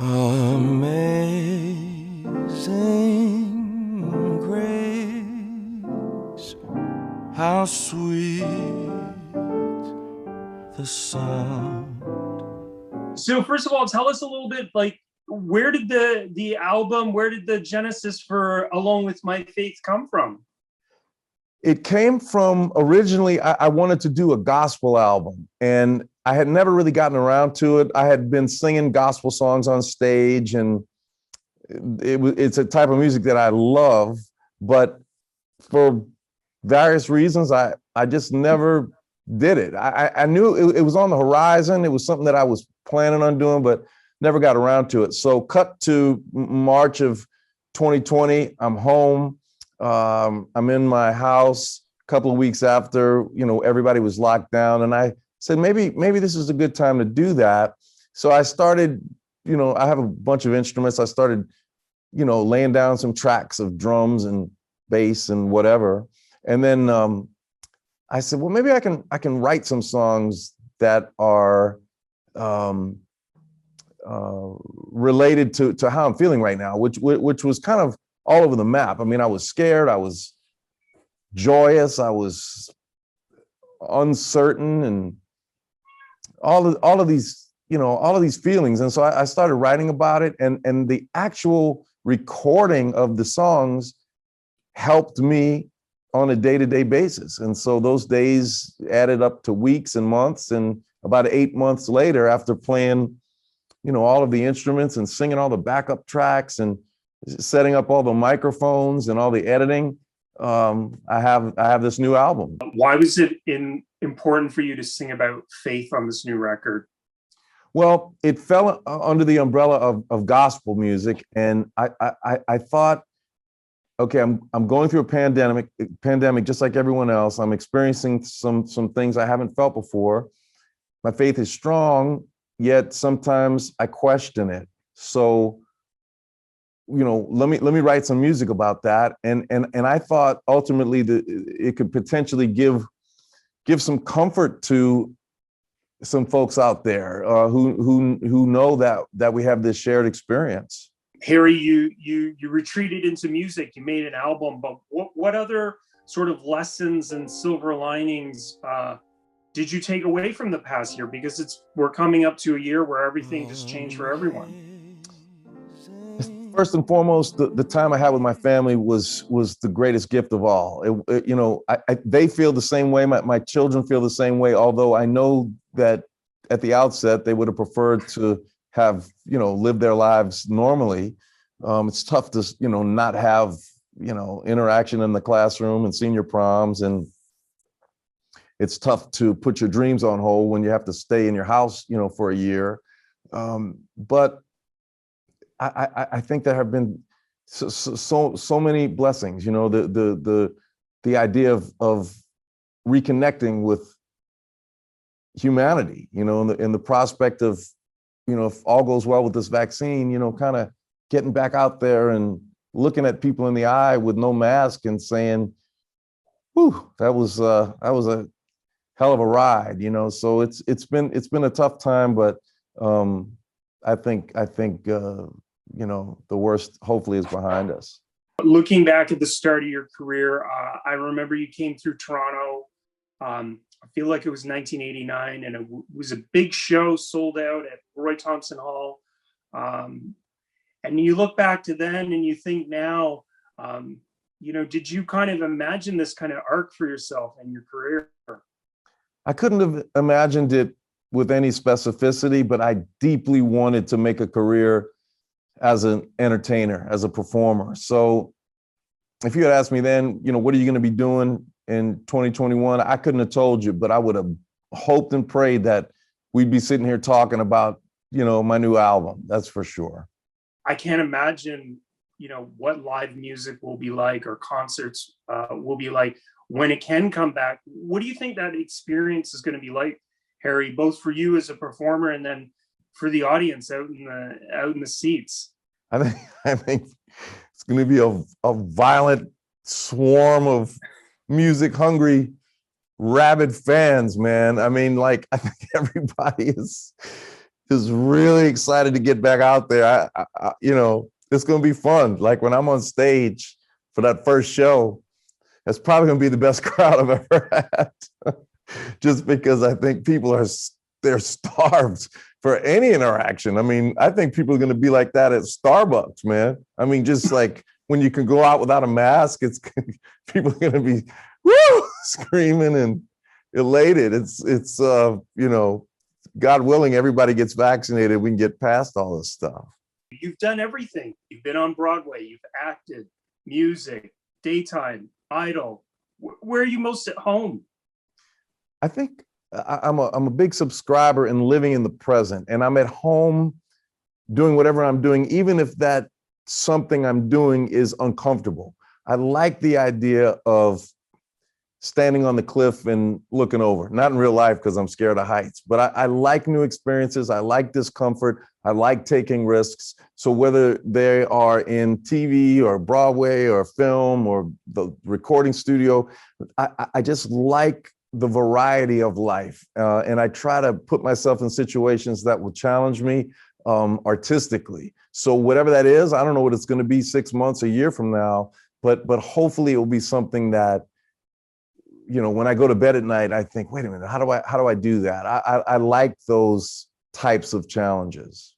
Amazing grace, how sweet the sound. So first of all, tell us a little bit, like, where did the album, where did the genesis for Alone with My Faith come from? It came from originally, I wanted to do a gospel album, and I had never really gotten around to it. I had been singing gospel songs on stage, and it's a type of music that I love, but for various reasons, I just never did it. I knew it was on the horizon. It was something that I was planning on doing, but never got around to it. So cut to March of 2020, I'm home. I'm in my house a couple of weeks after, everybody was locked down. And I said, maybe this is a good time to do that. So I started, I have a bunch of instruments. I started, laying down some tracks of drums and bass and whatever. And then I said, well, maybe I can write some songs that are related to how I'm feeling right now, which was kind of all over the map. I mean, I was scared, I was joyous, I was uncertain, and all of these feelings. And so I started writing about it, and the actual recording of the songs helped me on a day-to-day basis. And so those days added up to weeks and months. And about 8 months later, after playing, all of the instruments and singing all the backup tracks and setting up all the microphones and all the editing, I have this new album. Why was it important for you to sing about faith on this new record? Well, it fell under the umbrella of gospel music, and I thought, okay, I'm going through a pandemic just like everyone else. I'm experiencing some things I haven't felt before. My faith is strong, yet sometimes I question it. So, let me write some music about that. And I thought ultimately that it could potentially give some comfort to some folks out there who know that we have this shared experience. Harry, you retreated into music, you made an album, but what other sort of lessons and silver linings did you take away from the past year? Because we're coming up to a year where everything just changed for everyone. First and foremost, the time I had with my family was the greatest gift of all. They feel the same way. My children feel the same way, although I know that at the outset, they would have preferred to have, lived their lives normally. It's tough to, not have, interaction in the classroom and senior proms. And it's tough to put your dreams on hold when you have to stay in your house, for a year. But I think there have been so many blessings, the idea of reconnecting with humanity, in the prospect of, if all goes well with this vaccine, kind of getting back out there and looking at people in the eye with no mask and saying, whew, that was a hell of a ride, so it's been a tough time, but I think the worst hopefully is behind us. Looking back at the start of your career, I remember you came through Toronto. I feel like it was 1989, and it was a big show, sold out at Roy Thompson Hall. And you look back to then and you think now, did you kind of imagine this kind of arc for yourself and your career? I couldn't have imagined it with any specificity, but I deeply wanted to make a career as an entertainer, as a performer. So if you had asked me then, what are you going to be doing in 2021? I couldn't have told you, but I would have hoped and prayed that we'd be sitting here talking about, my new album. That's for sure. I can't imagine, what live music will be like, or concerts will be like when it can come back. What do you think that experience is going to be like, Harry, both for you as a performer and then for the audience out in the seats? I think it's going to be a violent swarm of music hungry, rabid fans, man. I mean, I think everybody is is really excited to get back out there. You know, it's going to be fun. Like when I'm on stage for that first show, that's probably going to be the best crowd I've ever had. Just because I think people they're starved for any interaction. I mean, I think people are going to be like that at Starbucks, man. I mean, just like when you can go out without a mask, it's people are going to be woo, screaming and elated. It's you know, God willing, everybody gets vaccinated. We can get past all this stuff. You've done everything. You've been on Broadway. You've acted, music, daytime, Idol. Where are you most at home? I think I'm a big subscriber in living in the present, and I'm at home doing whatever I'm doing, even if that something I'm doing is uncomfortable. I like the idea of standing on the cliff and looking over, not in real life because I'm scared of heights, but I like new experiences. I like discomfort. I like taking risks. So whether they are in TV or Broadway or film or the recording studio, I just like the variety of life. And I try to put myself in situations that will challenge me artistically. So whatever that is, I don't know what it's going to be 6 months, a year from now, but hopefully it will be something that, you know, when I go to bed at night, I think, wait a minute, how do I do that? I like those types of challenges.